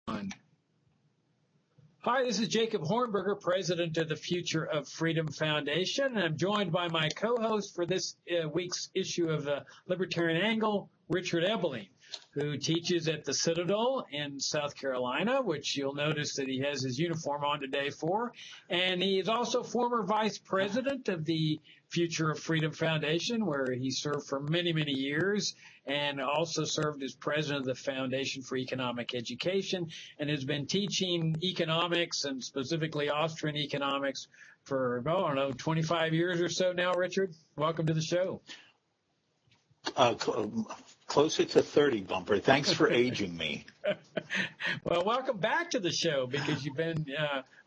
Hi, this is Jacob Hornberger, president of the Future of Freedom Foundation, and I'm joined by my co-host for this week's issue of the Libertarian Angle, Richard Ebeling, who teaches at the Citadel in South Carolina, which you'll notice that he has his uniform on today for. And he is also former vice president of the Future of Freedom Foundation, where he served for many, many years, and also served as president of the Foundation for Economic Education, and has been teaching economics and specifically Austrian economics for, I don't know, 25 years or so now, Richard. Welcome to the show. Closer to 30, Bumper. Thanks for aging me. Well, welcome back to the show, because you've been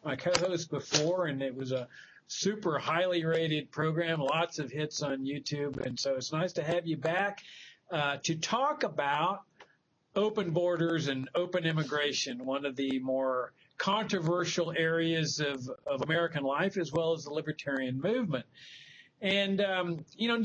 my co-host before, and it was a super highly rated program, lots of hits on YouTube. And so it's nice to have you back to talk about open borders and open immigration, one of the more controversial areas of American life, as well as the libertarian movement. And,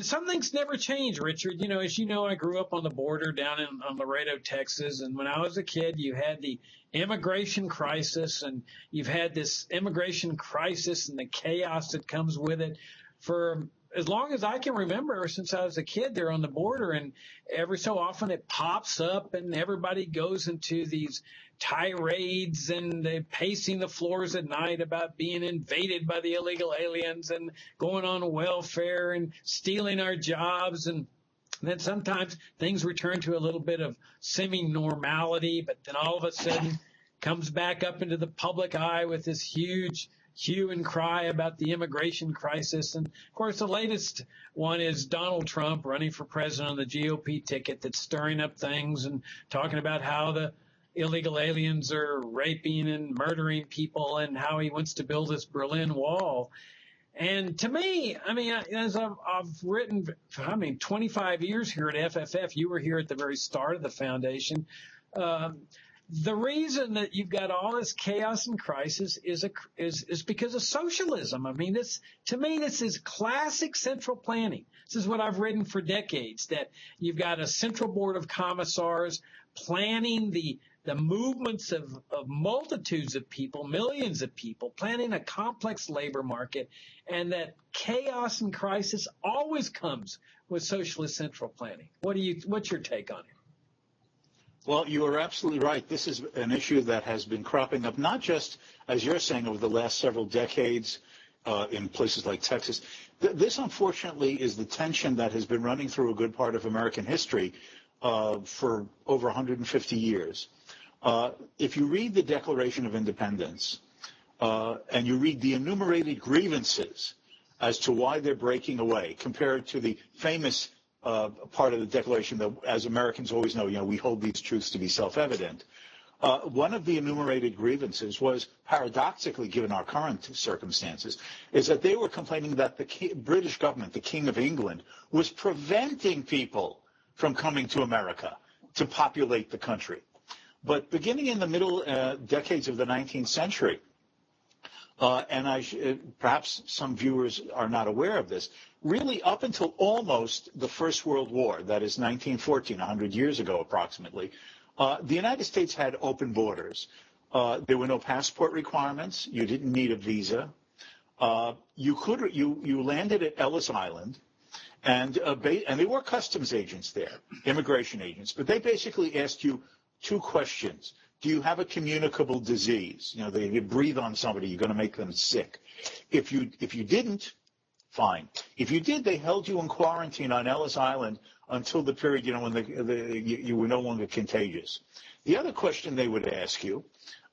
some things never change, Richard. As you know, I grew up on the border down on Laredo, Texas. And when I was a kid, you had the immigration crisis, and you've had this immigration crisis and the chaos that comes with it for as long as I can remember. Ever since I was a kid there on the border, and every so often it pops up and everybody goes into these tirades and they're pacing the floors at night about being invaded by the illegal aliens and going on welfare and stealing our jobs. And then sometimes things return to a little bit of semi-normality, but then all of a sudden comes back up into the public eye with this huge hue and cry about the immigration crisis. And, of course, the latest one is Donald Trump running for president on the GOP ticket that's stirring up things and talking about how the illegal aliens are raping and murdering people and how he wants to build this Berlin Wall. And to me, as I've written, 25 years here at FFF, you were here at the very start of the foundation. The reason that you've got all this chaos and crisis is because of socialism. To me, this is classic central planning. This is what I've written for decades, that you've got a central board of commissars planning the movements of multitudes of people, millions of people, planning a complex labor market, and that chaos and crisis always comes with socialist central planning. What's your take on it? Well, you are absolutely right. This is an issue that has been cropping up, not just, as you're saying, over the last several decades in places like Texas. This, unfortunately, is the tension that has been running through a good part of American history for over 150 years. If you read the Declaration of Independence and you read the enumerated grievances as to why they're breaking away, compared to the famous part of the Declaration that, as Americans always know, we hold these truths to be self-evident. One of the enumerated grievances was, paradoxically, given our current circumstances, is that they were complaining that the British government, the King of England, was preventing people from coming to America to populate the country. But beginning in the middle decades of the 19th century, and perhaps some viewers are not aware of this, really up until almost the First World War, that is 1914, 100 years ago approximately, the United States had open borders. There were no passport requirements. You didn't need a visa. You landed at Ellis Island, and there were customs agents there, immigration agents, but they basically asked you two questions. Do you have a communicable disease? They breathe on somebody, you're going to make them sick. If you didn't, fine. If you did, they held you in quarantine on Ellis Island until the period, when you were no longer contagious. The other question they would ask you,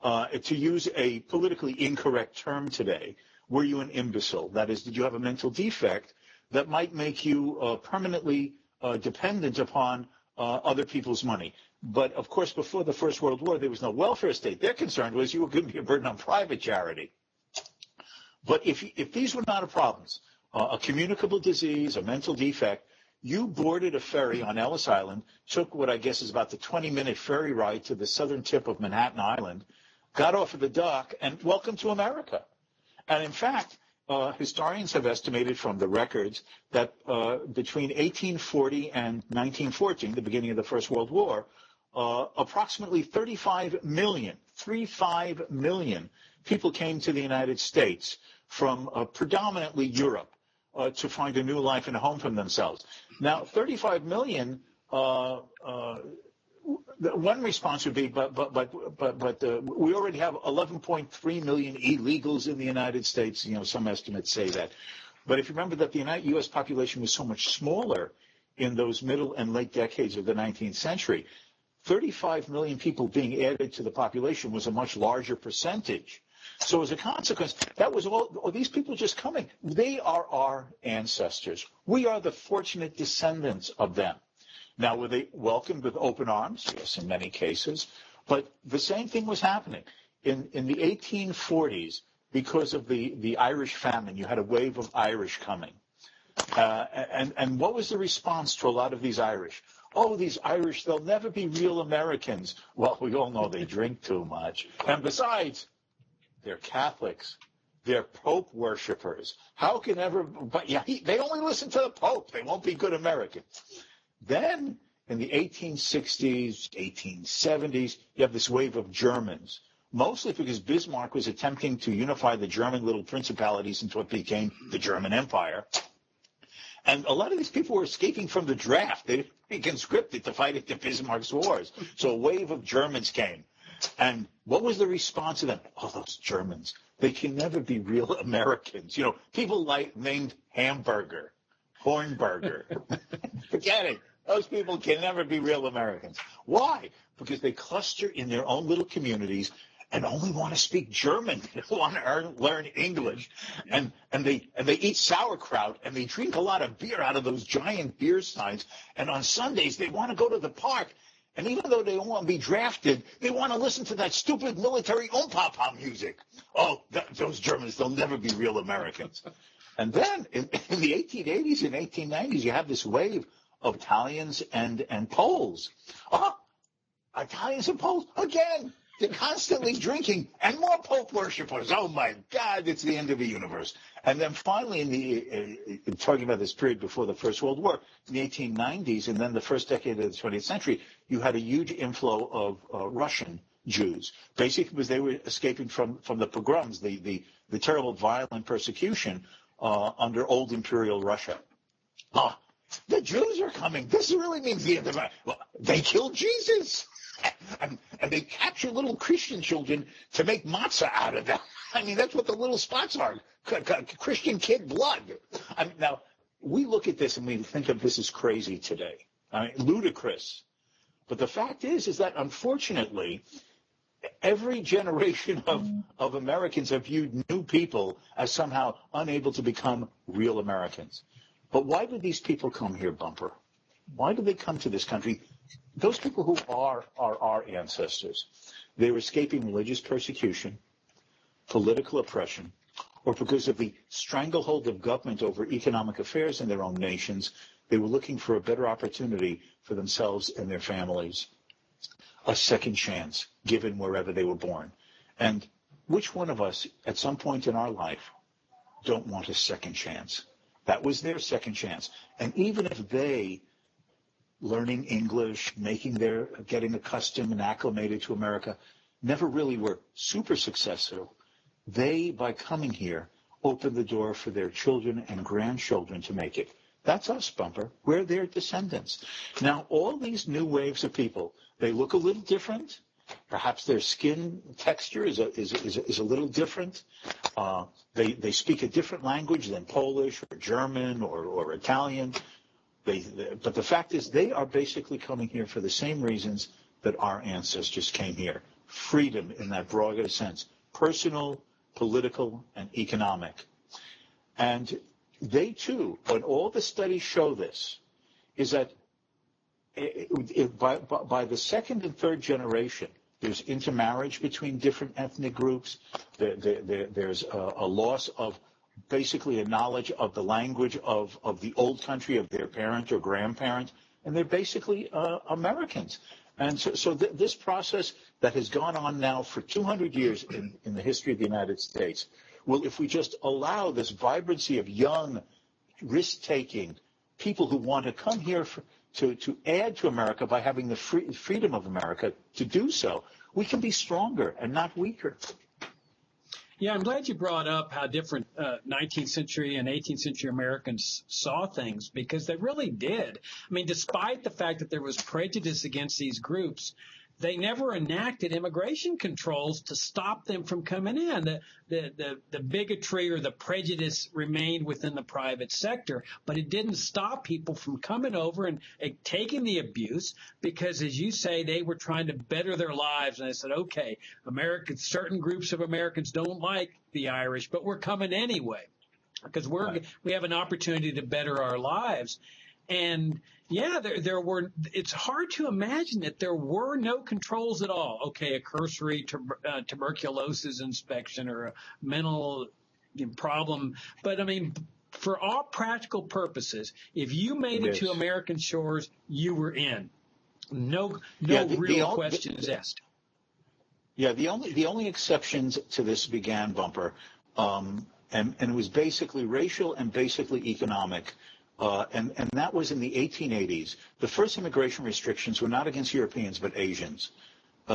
to use a politically incorrect term today, were you an imbecile? That is, did you have a mental defect that might make you permanently dependent upon other people's money? But, of course, before the First World War, there was no welfare state. Their concern was you were going to be a burden on private charity. But if these were not problems, a communicable disease, a mental defect, you boarded a ferry on Ellis Island, took what I guess is about the 20-minute ferry ride to the southern tip of Manhattan Island, got off of the dock, and welcome to America. And, in fact, historians have estimated from the records that between 1840 and 1914, the beginning of the First World War, approximately 35 million 1.35 million people came to the United States from predominantly Europe to find a new life and a home for themselves. Now, 35 million. One response would be, but we already have 11.3 million illegals in the United States. You know, some estimates say that. But if you remember that the U.S. population was so much smaller in those middle and late decades of the 19th century, 35 million people being added to the population was a much larger percentage. So as a consequence, that was all these people just coming. They are our ancestors. We are the fortunate descendants of them. Now, were they welcomed with open arms? Yes, in many cases. But the same thing was happening. In the 1840s, because of the Irish famine, you had a wave of Irish coming. And what was the response to a lot of these Irish? Oh, these Irish, they'll never be real Americans. Well, we all know they drink too much. And besides, they're Catholics. They're Pope worshippers. How can ever, but yeah, they only listen to the Pope. They won't be good Americans. Then in the 1860s, 1870s, you have this wave of Germans, mostly because Bismarck was attempting to unify the German little principalities into what became the German Empire. And a lot of these people were escaping from the draft. They didn't be conscripted to fight into Bismarck's wars. So a wave of Germans came. And what was the response to them? Oh, those Germans, they can never be real Americans. You know, people like named Hamburger, Hornberger. Forget it. Those people can never be real Americans. Why? Because they cluster in their own little communities and only want to speak German. They don't want to learn English. And they eat sauerkraut, and they drink a lot of beer out of those giant beer steins. And on Sundays, they want to go to the park. And even though they don't want to be drafted, they want to listen to that stupid military papa music. Oh, those Germans, they'll never be real Americans. And then in the 1880s and 1890s, you have this wave of Italians and Poles. Oh, Italians and Poles, again, they're constantly drinking, and more Pope worshippers. Oh, my God, it's the end of the universe. And then finally, in talking about this period before the First World War, in the 1890s, and then the first decade of the 20th century, you had a huge inflow of Russian Jews, basically because they were escaping from the pogroms, the terrible violent persecution under old imperial Russia. The Jews are coming. This really means the end of it. Well, they killed Jesus. And they capture little Christian children to make matzah out of them. I mean, that's what the little spots are. Christian kid blood. Now, we look at this and we think of this as crazy today. I mean, ludicrous. But the fact is that unfortunately, every generation of Americans have viewed new people as somehow unable to become real Americans. But why did these people come here, Bumper? Why did they come to this country? Those people who are our ancestors, they were escaping religious persecution, political oppression, or because of the stranglehold of government over economic affairs in their own nations, they were looking for a better opportunity for themselves and their families, a second chance given wherever they were born. And which one of us at some point in our life don't want a second chance? That was their second chance. And even if they, learning English, getting accustomed and acclimated to America, never really were super successful, they, by coming here, opened the door for their children and grandchildren to make it. That's us, Bumper. We're their descendants. Now, all these new waves of people, they look a little different. Perhaps their skin texture is a little different. They speak a different language than Polish or German or Italian. But the fact is they are basically coming here for the same reasons that our ancestors came here. Freedom in that broader sense. Personal, political, and economic. And they too, when all the studies show this, is that by the second and third generation, there's intermarriage between different ethnic groups. There's a loss of basically a knowledge of the language of the old country of their parent or grandparent, and they're basically Americans. And so this process that has gone on now for 200 years in the history of the United States, well, if we just allow this vibrancy of young, risk-taking people who want to come here to add to America by having the freedom of America to do so, we can be stronger and not weaker. Yeah, I'm glad you brought up how different 19th century and 18th century Americans saw things, because they really did. I mean, despite the fact that there was prejudice against these groups, they never enacted immigration controls to stop them from coming in. The bigotry or the prejudice remained within the private sector, but it didn't stop people from coming over and taking the abuse, because, as you say, they were trying to better their lives. And they said, okay, certain groups of Americans don't like the Irish, but we're coming anyway, because we have an opportunity to better our lives. And yeah, there were. It's hard to imagine that there were no controls at all. Okay, a cursory tuberculosis inspection or a mental problem, but I mean, for all practical purposes, if you made it to American shores, you were in. No real questions asked. Yeah, the only exceptions to this began, Bumper, and it was basically racial and basically economic. And that was in the 1880s. The first immigration restrictions were not against Europeans, but Asians,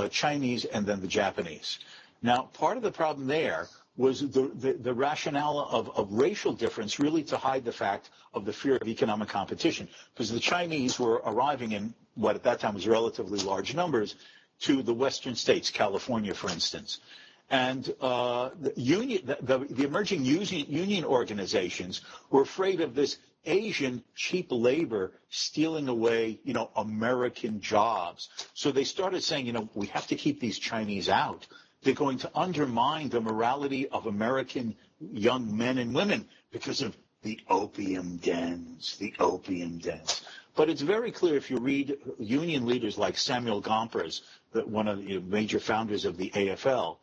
Chinese, and then the Japanese. Now, part of the problem there was the rationale of racial difference, really to hide the fact of the fear of economic competition, because the Chinese were arriving in what at that time was relatively large numbers to the western states, California, for instance. And the emerging union organizations were afraid of this Asian cheap labor stealing away, American jobs. So they started saying, we have to keep these Chinese out. They're going to undermine the morality of American young men and women because of the opium dens. But it's very clear if you read union leaders like Samuel Gompers, one of the major founders of the AFL,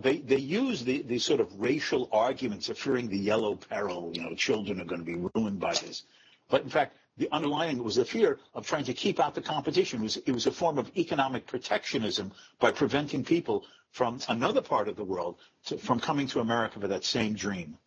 they use the sort of racial arguments of fearing the yellow peril, children are going to be ruined by this. But in fact, the underlying was the fear of trying to keep out the competition. It was a form of economic protectionism by preventing people from another part of the world from coming to America for that same dream.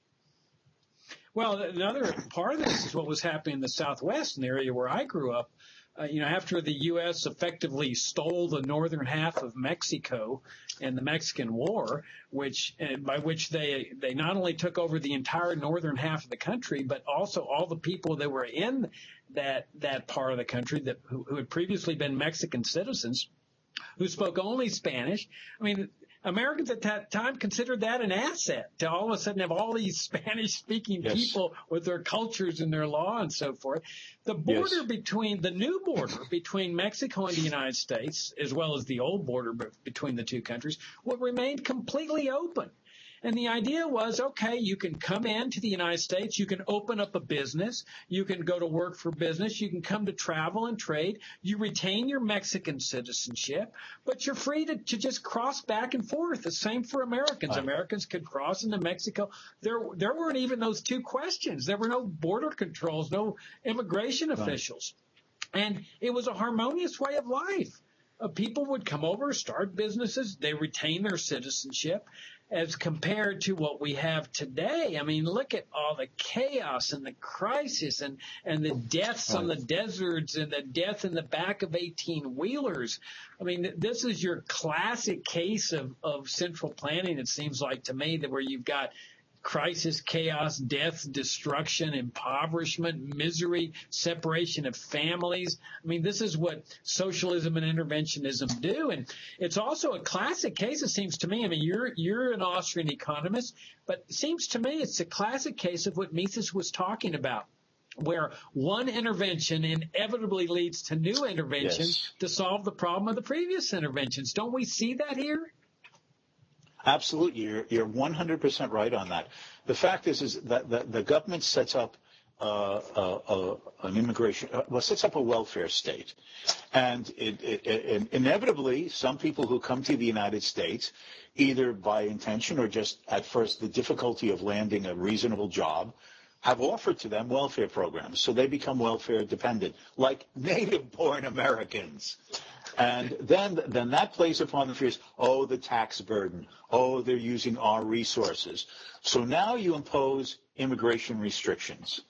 Well, another part of this is what was happening in the Southwest, in the area where I grew up. After the U.S. effectively stole the northern half of Mexico in the Mexican War, by which they not only took over the entire northern half of the country, but also all the people that were in that part of the country who had previously been Mexican citizens, who spoke only Spanish. I mean, Americans at that time considered that an asset to all of a sudden have all these Spanish-speaking people with their cultures and their law and so forth. The border the new border between Mexico and the United States, as well as the old border between the two countries, would remain completely open. And the idea was, okay, you can come into the United States, you can open up a business, you can go to work for business, you can come to travel and trade, you retain your Mexican citizenship, but you're free to just cross back and forth. The same for Americans. Right. Americans could cross into Mexico. There weren't even those two questions. There were no border controls, no immigration officials. And it was a harmonious way of life. People would come over, start businesses, they retain their citizenship. As compared to what we have today, I mean, look at all the chaos and the crisis and the deaths on the deserts and the death in the back of 18-wheelers. I mean, this is your classic case of central planning, it seems like to me, that where you've got crisis, chaos, death, destruction, impoverishment, misery, separation of families. I mean, this is what socialism and interventionism do. And it's also a classic case, it seems to me. I mean, you're an Austrian economist, but it seems to me it's a classic case of what Mises was talking about, where one intervention inevitably leads to new interventions to solve the problem of the previous interventions. Don't we see that here? Absolutely. You're 100% right on that. The fact is that the government sets up sets up a welfare state. And inevitably, some people who come to the United States, either by intention or just at first the difficulty of landing a reasonable job, have offered to them welfare programs. So they become welfare dependent, like native-born Americans. And then that plays upon the fears, the tax burden. They're using our resources. So now you impose immigration restrictions.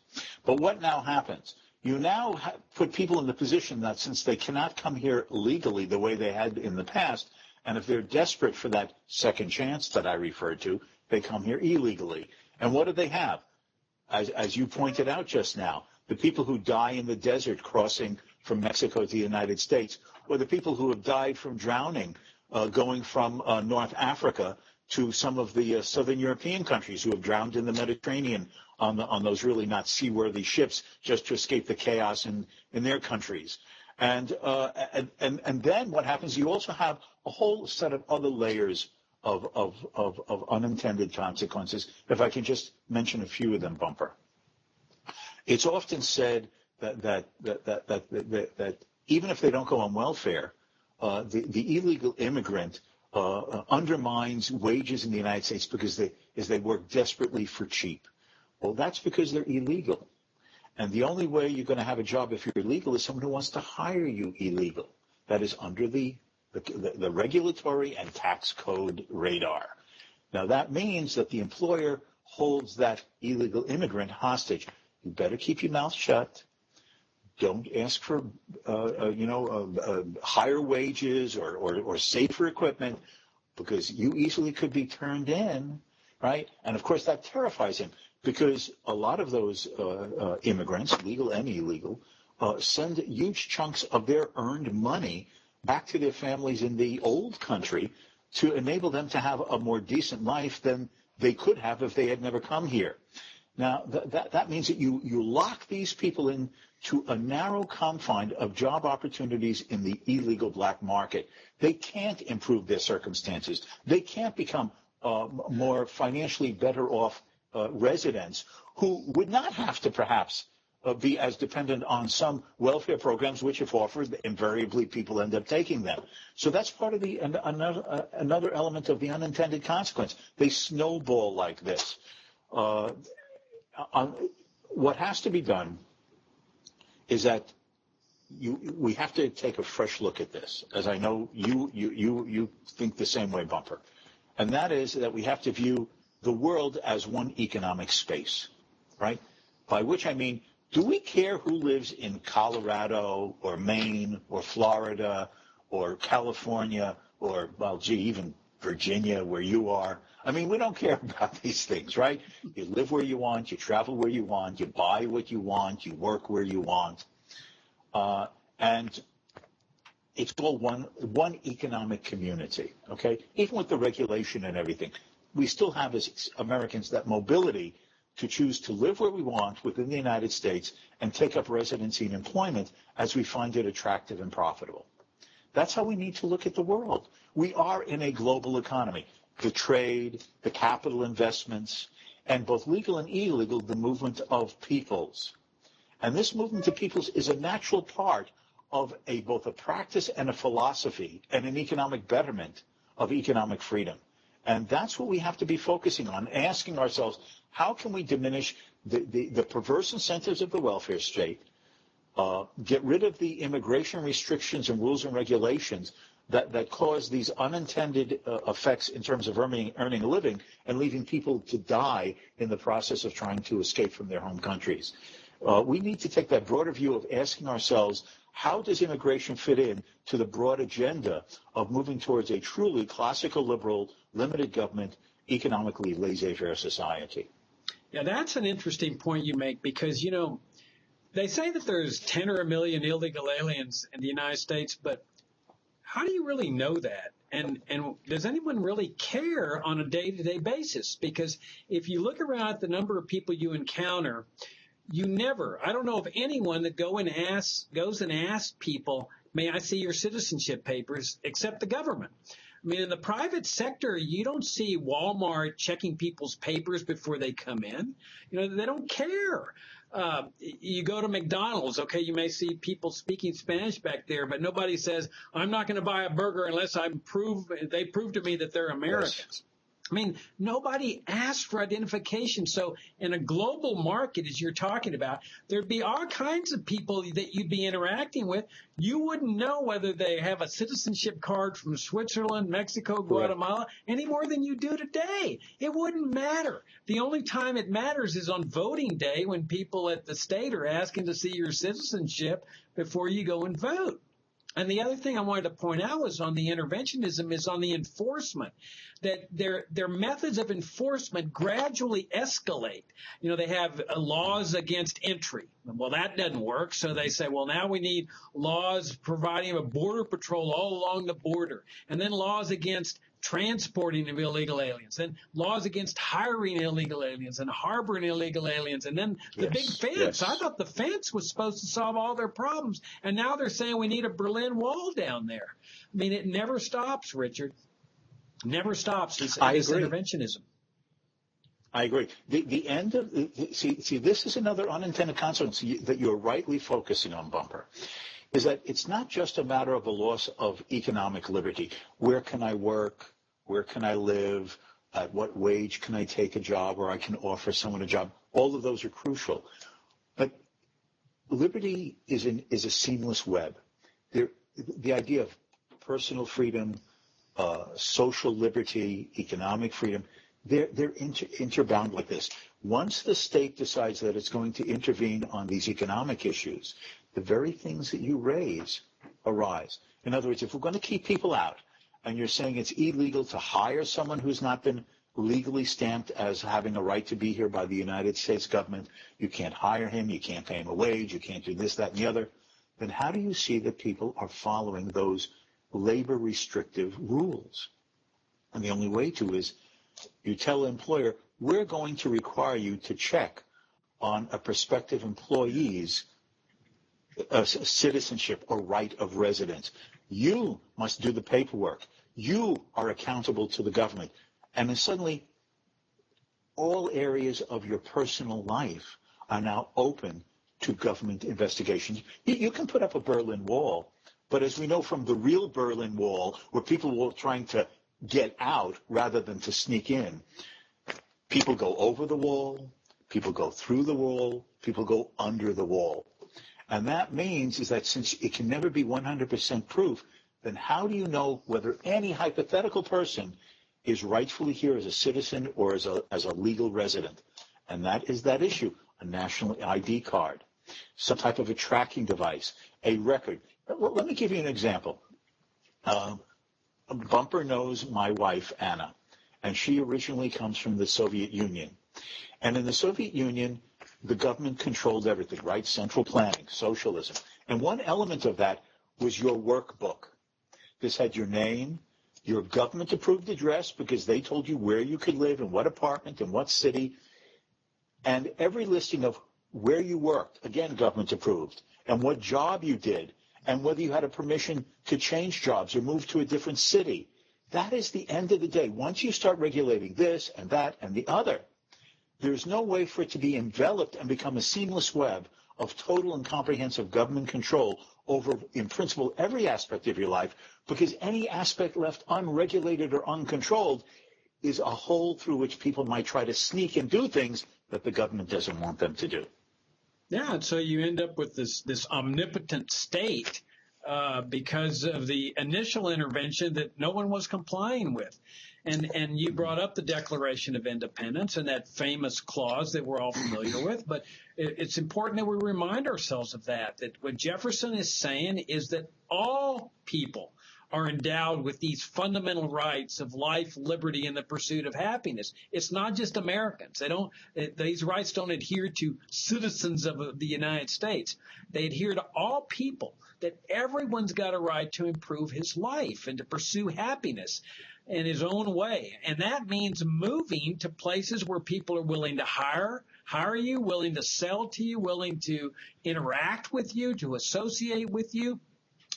But what now happens? You now put people in the position that since they cannot come here legally the way they had in the past, And if they're desperate for that second chance that I referred to, they come here illegally. And what do they have? As you pointed out just now, the people who die in the desert crossing from Mexico to the United States, or the people who have died from drowning going from North Africa to some of the southern European countries who have drowned in the Mediterranean on those really not seaworthy ships just to escape the chaos in their countries. And then what happens, you also have a whole set of other layers of unintended consequences. If I can just mention a few of them, Bumper. It's often said that even if they don't go on welfare, the illegal immigrant undermines wages in the United States because they work desperately for cheap. Well, that's because they're illegal. And the only way you're going to have a job if you're illegal is someone who wants to hire you illegal. That is under the regulatory and tax code radar. Now, that means that the employer holds that illegal immigrant hostage. You better keep your mouth shut. Don't ask for, higher wages or safer equipment, because you easily could be turned in, right? And, of course, that terrifies him, because a lot of those immigrants, legal and illegal, send huge chunks of their earned money back to their families in the old country to enable them to have a more decent life than they could have if they had never come here. Now, that means that you lock these people into a narrow confine of job opportunities in the illegal black market. They can't improve their circumstances. They can't become more financially better off residents who would not have to perhaps be as dependent on some welfare programs, which if offered, invariably people end up taking them. So that's part of another element of the unintended consequence. They snowball like this. What has to be done is that we have to take a fresh look at this, as I know you think the same way, Bumper. And that is that we have to view the world as one economic space, right? By which I mean, do we care who lives in Colorado or Maine or Florida or California or, well, gee, even Virginia, where you are? I mean, we don't care about these things, right? You live where you want, you travel where you want, you buy what you want, you work where you want. And it's all one economic community, okay? Even with the regulation and everything, we still have as Americans that mobility to choose to live where we want within the United States and take up residency and employment as we find it attractive and profitable. That's how we need to look at the world. We are in a global economy. The trade, the capital investments, and both legal and illegal, the movement of peoples. And this movement of peoples is a natural part of both a practice and a philosophy and an economic betterment of economic freedom. And that's what we have to be focusing on, asking ourselves, how can we diminish the perverse incentives of the welfare state, get rid of the immigration restrictions and rules and regulations that cause these unintended effects in terms of earning a living and leaving people to die in the process of trying to escape from their home countries. We need to take that broader view of asking ourselves, how does immigration fit in to the broad agenda of moving towards a truly classical liberal, limited government, economically laissez-faire society? Yeah, that's an interesting point you make, because, they say that there's 10 or a million illegal aliens in the United States, but how do you really know that? And does anyone really care on a day-to-day basis? Because if you look around at the number of people you encounter, I don't know of anyone that goes and asks people, may I see your citizenship papers, except the government. I mean, in the private sector, you don't see Walmart checking people's papers before they come in. They don't care. You go to McDonald's, okay, you may see people speaking Spanish back there, but nobody says, I'm not going to buy a burger unless they prove to me that they're Americans. Yes. I mean, nobody asks for identification. So in a global market, as you're talking about, there'd be all kinds of people that you'd be interacting with. You wouldn't know whether they have a citizenship card from Switzerland, Mexico, Guatemala, any more than you do today. It wouldn't matter. The only time it matters is on voting day, when people at the state are asking to see your citizenship before you go and vote. And the other thing I wanted to point out was on the interventionism is on the enforcement, that their methods of enforcement gradually escalate. You know, they have laws against entry. Well, that doesn't work. So they say, well, now we need laws providing a border patrol all along the border, and then laws against transporting of illegal aliens, and laws against hiring illegal aliens and harboring illegal aliens, and then the big fence. Yes. I thought the fence was supposed to solve all their problems, and now they're saying we need a Berlin Wall down there. I mean, it never stops, Richard. Never stops. This interventionism. I agree. The end of see, this is another unintended consequence that you're rightly focusing on, Bumper, is that it's not just a matter of a loss of economic liberty. Where can I work? Where can I live? At what wage can I take a job, or I can offer someone a job? All of those are crucial. But liberty is a seamless web. The idea of personal freedom, social liberty, economic freedom, they're interbound like this. Once the state decides that it's going to intervene on these economic issues, the very things that you raise arise. In other words, if we're going to keep people out, and you're saying it's illegal to hire someone who's not been legally stamped as having a right to be here by the United States government, you can't hire him, you can't pay him a wage, you can't do this, that, and the other, then how do you see that people are following those labor restrictive rules? And the only way to is you tell the employer, we're going to require you to check on a prospective employee's citizenship or right of residence. You must do the paperwork. You are accountable to the government. And then suddenly, all areas of your personal life are now open to government investigations. You can put up a Berlin Wall, but as we know from the real Berlin Wall, where people were trying to get out rather than to sneak in, people go over the wall, people go through the wall, people go under the wall. And that means is that since it can never be 100% proof, then how do you know whether any hypothetical person is rightfully here as a citizen or as a legal resident? And that is that issue, a national ID card, some type of a tracking device, a record. Well, let me give you an example. Bumper knows my wife, Anna, and she originally comes from the Soviet Union. And in the Soviet Union, the government controlled everything, right? Central planning, socialism. And one element of that was your workbook. This had your name, your government-approved address, because they told you where you could live, in what apartment, in what city, and every listing of where you worked, again, government-approved, and what job you did, and whether you had a permission to change jobs or move to a different city. That is the end of the day. Once you start regulating this and that and the other, there's no way for it to be enveloped and become a seamless web of total and comprehensive government control over, in principle, every aspect of your life, because any aspect left unregulated or uncontrolled is a hole through which people might try to sneak and do things that the government doesn't want them to do. Yeah, and so you end up with this omnipotent state because of the initial intervention that no one was complying with. And you brought up the Declaration of Independence and that famous clause that we're all familiar with, but it's important that we remind ourselves of that what Jefferson is saying is that all people are endowed with these fundamental rights of life, liberty, and the pursuit of happiness. It's not just Americans. These rights don't adhere to citizens of the United States. They adhere to all people, that everyone's got a right to improve his life and to pursue happiness in his own way. And that means moving to places where people are willing to hire you, willing to sell to you, willing to interact with you, to associate with you,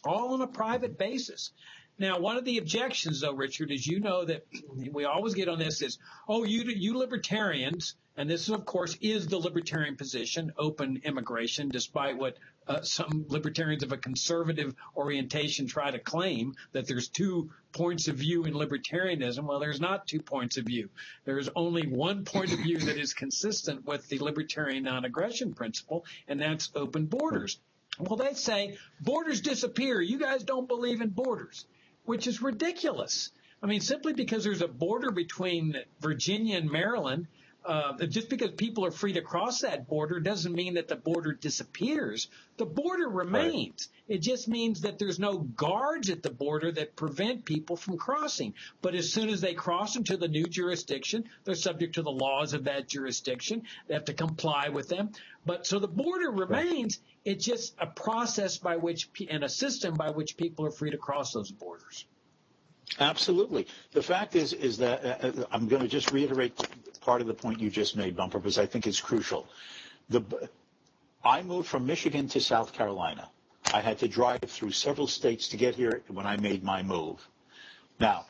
all on a private basis. Now, one of the objections, though, Richard, is you know that we always get on this is, oh, you libertarians, and this, of course, is the libertarian position, open immigration, despite what some libertarians of a conservative orientation try to claim, that there's 2 points of view in libertarianism. Well, there's not 2 points of view. There's only one point of view that is consistent with the libertarian non-aggression principle, and that's open borders. Well, they say borders disappear. You guys don't believe in borders, which is ridiculous. I mean, simply because there's a border between Virginia and Maryland just because people are free to cross that border doesn't mean that the border disappears. The border remains. Right. It just means that there's no guards at the border that prevent people from crossing. But as soon as they cross into the new jurisdiction, they're subject to the laws of that jurisdiction. They have to comply with them. But so the border remains. Right. It's just a process by which and a system by which people are free to cross those borders. Absolutely. The fact is that I'm going to just reiterate part of the point you just made, Bumper, because I think it's crucial. I moved from Michigan to South Carolina. I had to drive through several states to get here when I made my move. Now,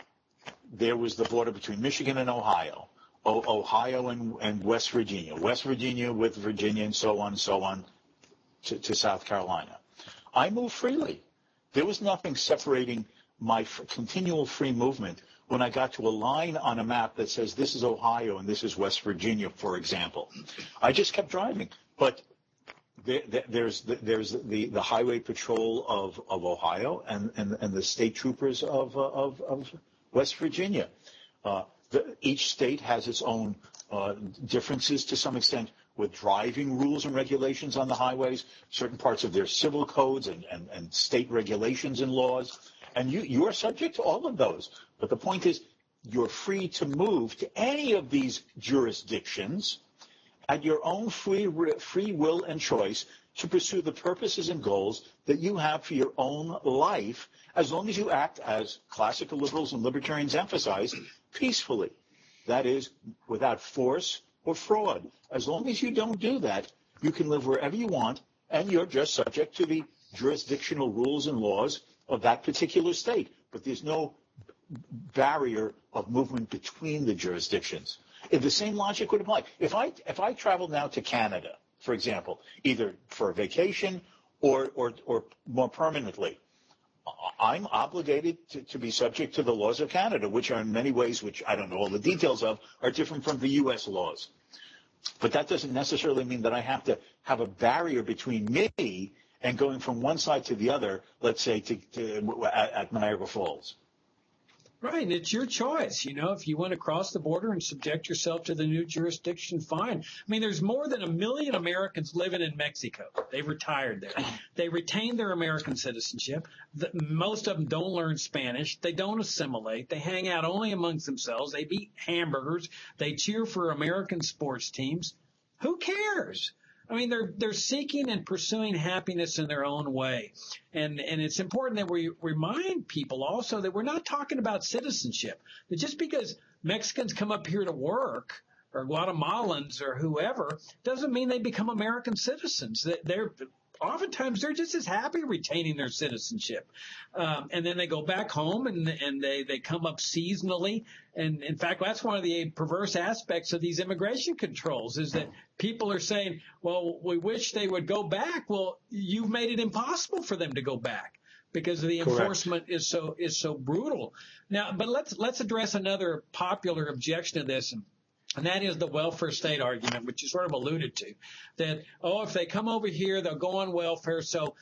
there was the border between Michigan and Ohio, Ohio and West Virginia with Virginia, and so on to South Carolina. I moved freely. There was nothing separating my continual free movement when I got to a line on a map that says this is Ohio and this is West Virginia, for example. I just kept driving. But there's the highway patrol of Ohio and the state troopers of West Virginia. Each state has its own differences to some extent with driving rules and regulations on the highways, certain parts of their civil codes and state regulations and laws. And you are subject to all of those. But the point is, you're free to move to any of these jurisdictions at your own free will and choice to pursue the purposes and goals that you have for your own life, as long as you act, as classical liberals and libertarians emphasize, peacefully. That is, without force or fraud. As long as you don't do that, you can live wherever you want, and you're just subject to the jurisdictional rules and laws of that particular state. But there's no barrier of movement between the jurisdictions. If the same logic would apply. If I travel now to Canada, for example, either for a vacation or more permanently, I'm obligated to be subject to the laws of Canada, which are in many ways, which I don't know all the details of, are different from the U.S. laws. But that doesn't necessarily mean that I have to have a barrier between me and going from one side to the other, let's say, at Niagara Falls. Right, and it's your choice. You know, if you want to cross the border and subject yourself to the new jurisdiction, fine. I mean, there's more than 1 million Americans living in Mexico. They've retired there. They retain their American citizenship. Most of them don't learn Spanish. They don't assimilate. They hang out only amongst themselves. They eat hamburgers. They cheer for American sports teams. Who cares? I mean, they're seeking and pursuing happiness in their own way. And it's important that we remind people also that we're not talking about citizenship. That just because Mexicans come up here to work, or Guatemalans or whoever, doesn't mean they become American citizens. Oftentimes they're just as happy retaining their citizenship. And then they go back home and they come up seasonally. And in fact, that's one of the perverse aspects of these immigration controls, is that people are saying, well, we wish they would go back. Well, you've made it impossible for them to go back because the enforcement is so brutal. Now, but let's address another popular objection to this. And that is the welfare state argument, which you sort of alluded to, that, if they come over here, they'll go on welfare. So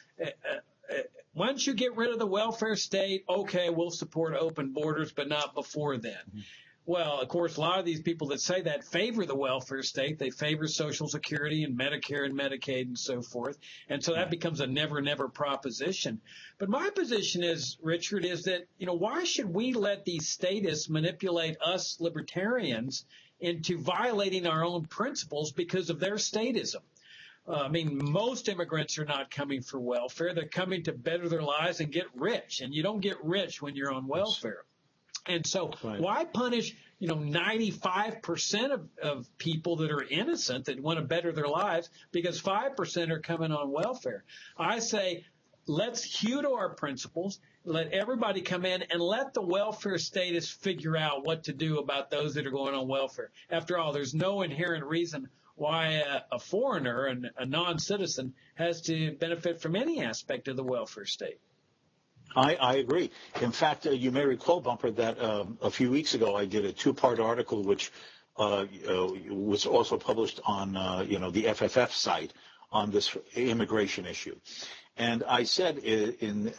once you get rid of the welfare state, okay, we'll support open borders, but not before then. Mm-hmm. Well, of course, a lot of these people that say that favor the welfare state. They favor Social Security and Medicare and Medicaid and so forth. And so that becomes a never, never proposition. But my position is, Richard, is that, why should we let these statists manipulate us libertarians into violating our own principles because of their statism? I mean, most immigrants are not coming for welfare. They're coming to better their lives and get rich. And you don't get rich when you're on welfare. And so why punish, 95% of people that are innocent that want to better their lives because 5% are coming on welfare? I say, let's hew to our principles. Let everybody come in and let the welfare statists figure out what to do about those that are going on welfare. After all, there's no inherent reason why a foreigner and a non-citizen has to benefit from any aspect of the welfare state. I agree. In fact, you may recall, Bumper, that a few weeks ago I did a 2-part article which was also published on the FFF site on this immigration issue. And I said in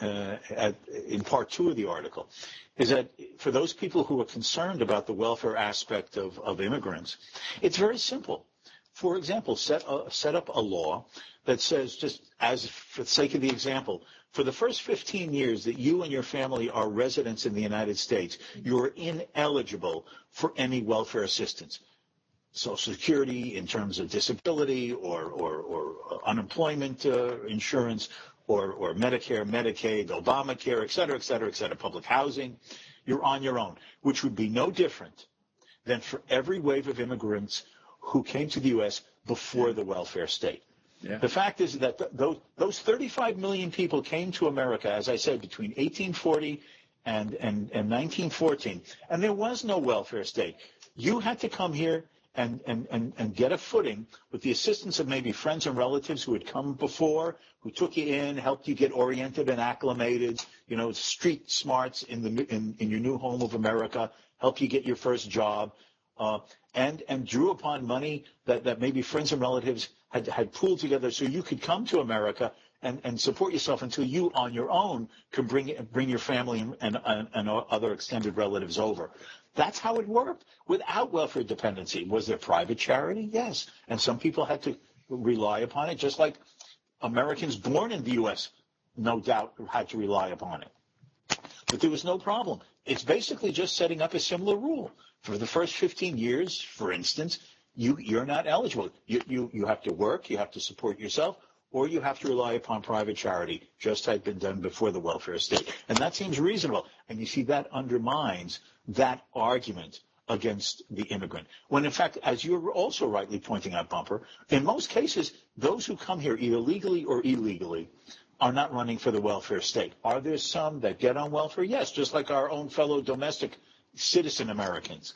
part 2 of the article, is that for those people who are concerned about the welfare aspect of immigrants, it's very simple. For example, set up a law that says, just as for the sake of the example, for the first 15 years that you and your family are residents in the United States, you're ineligible for any welfare assistance. Social Security in terms of disability or unemployment insurance or Medicare, Medicaid, Obamacare, et cetera, public housing. You're on your own, which would be no different than for every wave of immigrants who came to the U.S. before the welfare state. Yeah. The fact is that those 35 million people came to America, as I said, between 1840 and 1914, and there was no welfare state. You had to come here and get a footing with the assistance of maybe friends and relatives who had come before, who took you in, helped you get oriented and acclimated, street smarts in your new home of America, helped you get your first job, and drew upon money that maybe friends and relatives had pooled together so you could come to America and support yourself until you on your own could bring your family and other extended relatives over. That's how it worked without welfare dependency. Was there private charity? Yes. And some people had to rely upon it, just like Americans born in the U.S. no doubt had to rely upon it. But there was no problem. It's basically just setting up a similar rule. For the first 15 years, for instance, you're not eligible. You have to work, you have to support yourself, or you have to rely upon private charity, just had been done before the welfare state. And that seems reasonable. And you see, that undermines that argument against the immigrant. When, in fact, as you're also rightly pointing out, Bumper, in most cases, those who come here either legally or illegally are not running for the welfare state. Are there some that get on welfare? Yes, just like our own fellow domestic citizen Americans.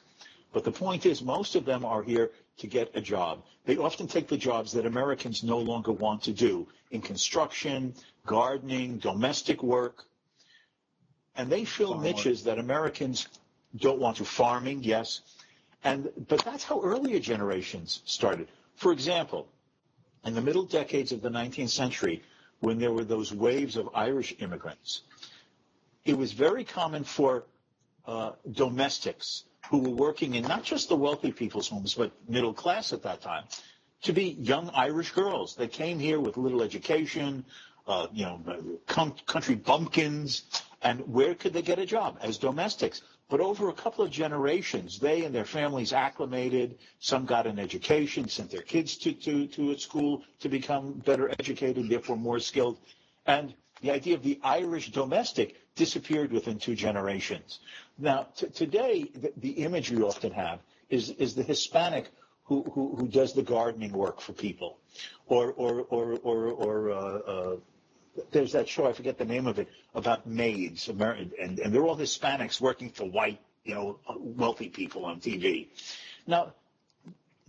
But the point is, most of them are here to get a job. They often take the jobs that Americans no longer want to do in construction, gardening, domestic work. And they fill niches that Americans don't want to. Farming, yes. But that's how earlier generations started. For example, in the middle decades of the 19th century, when there were those waves of Irish immigrants, it was very common for domestics who were working in not just the wealthy people's homes, but middle class at that time, to be young Irish girls that came here with little education, country bumpkins, and where could they get a job? As domestics. But over a couple of generations, they and their families acclimated. Some got an education, sent their kids to a school to become better educated, therefore more skilled. And the idea of the Irish domestic disappeared within 2 generations. Now, today, the image we often have is the Hispanic who does the gardening work for people, or there's that show, I forget the name of it, about maids, and they're all Hispanics working for white, wealthy people on TV. Now,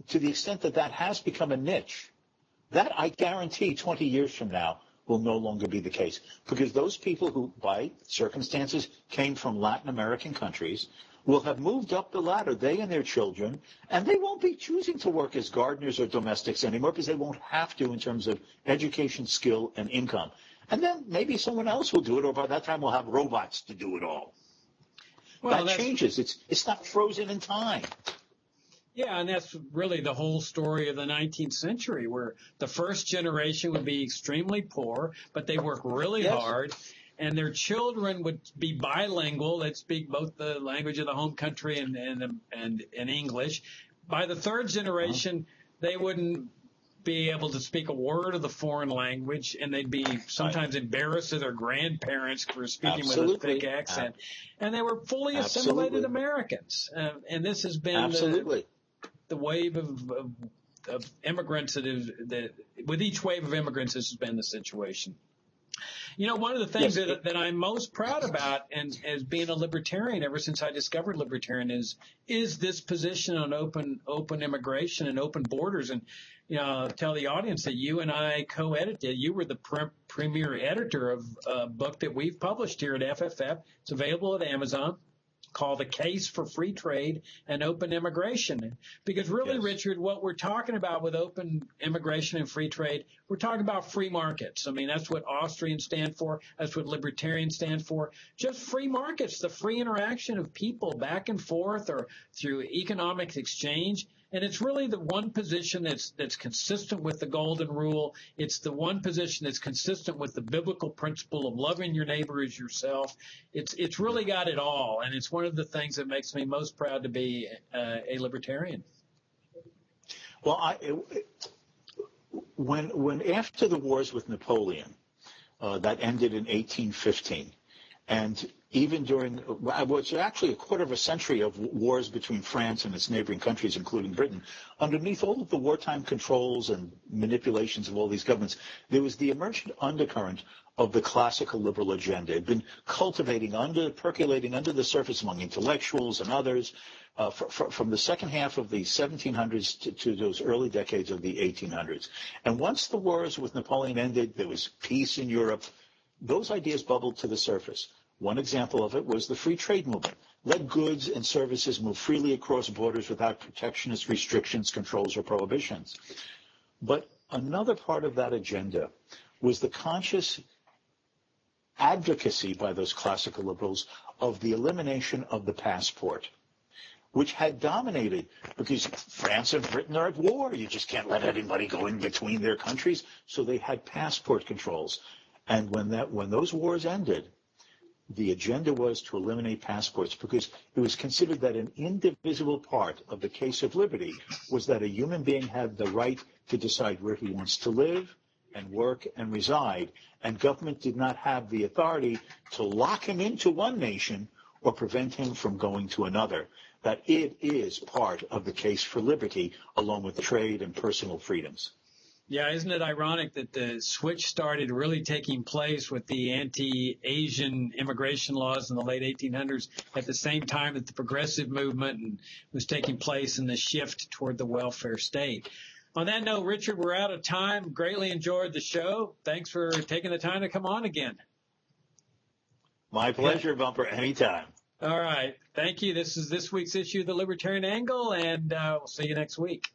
to the extent that has become a niche, that I guarantee 20 years from now will no longer be the case, because those people who, by circumstances, came from Latin American countries will have moved up the ladder, they and their children, and they won't be choosing to work as gardeners or domestics anymore because they won't have to in terms of education, skill, and income. And then maybe someone else will do it, or by that time we'll have robots to do it all. Well, that changes. It's not frozen in time. Yeah, and that's really the whole story of the 19th century, where the first generation would be extremely poor, but they work really hard, and their children would be bilingual. They'd speak both the language of the home country and English. By the third generation, they wouldn't be able to speak a word of the foreign language, and they'd be sometimes embarrassed of their grandparents for speaking with a thick accent. And they were fully assimilated Americans. And this has been the wave of immigrants with each wave of immigrants, this has been the situation. One of the things that I'm most proud about, and as being a libertarian ever since I discovered libertarian, is this position on open immigration and open borders. And tell the audience that you and I co-edited. You were the premier editor of a book that we've published here at FFF. It's available at Amazon. called A Case for Free Trade and Open Immigration. Because really, Yes. Richard, what we're talking about with open immigration and free trade, we're talking about free markets. I mean, that's what Austrians stand for. That's what Libertarians stand for. Just free markets, the free interaction of people back and forth or through economic exchange. And it's really the one position that's consistent with the golden rule. It's the one position that's consistent with the biblical principle of loving your neighbor as yourself. It's really got it all, and it's one of the things that makes me most proud to be a libertarian. Well, when after the wars with Napoleon, that ended in 1815, and even during what's actually a quarter of a century of wars between France and its neighboring countries, including Britain, underneath all of the wartime controls and manipulations of all these governments, there was the emergent undercurrent of the classical liberal agenda. It had been percolating under the surface among intellectuals and others from the second half of the 1700s to those early decades of the 1800s. And once the wars with Napoleon ended, there was peace in Europe. Those ideas bubbled to the surface. One example of it was the free trade movement. Let goods and services move freely across borders without protectionist restrictions, controls, or prohibitions. But another part of that agenda was the conscious advocacy by those classical liberals of the elimination of the passport, which had dominated because France and Britain are at war. You just can't let anybody go in between their countries. So they had passport controls. And when those wars ended, the agenda was to eliminate passports because it was considered that an indivisible part of the case of liberty was that a human being had the right to decide where he wants to live and work and reside, and government did not have the authority to lock him into one nation or prevent him from going to another. That it is part of the case for liberty, along with trade and personal freedoms. Yeah, isn't it ironic that the switch started really taking place with the anti-Asian immigration laws in the late 1800s at the same time that the progressive movement was taking place in the shift toward the welfare state? On that note, Richard, we're out of time. Greatly enjoyed the show. Thanks for taking the time to come on again. My pleasure, Bumper, anytime. All right. Thank you. This is this week's issue of the Libertarian Angle, and we'll see you next week.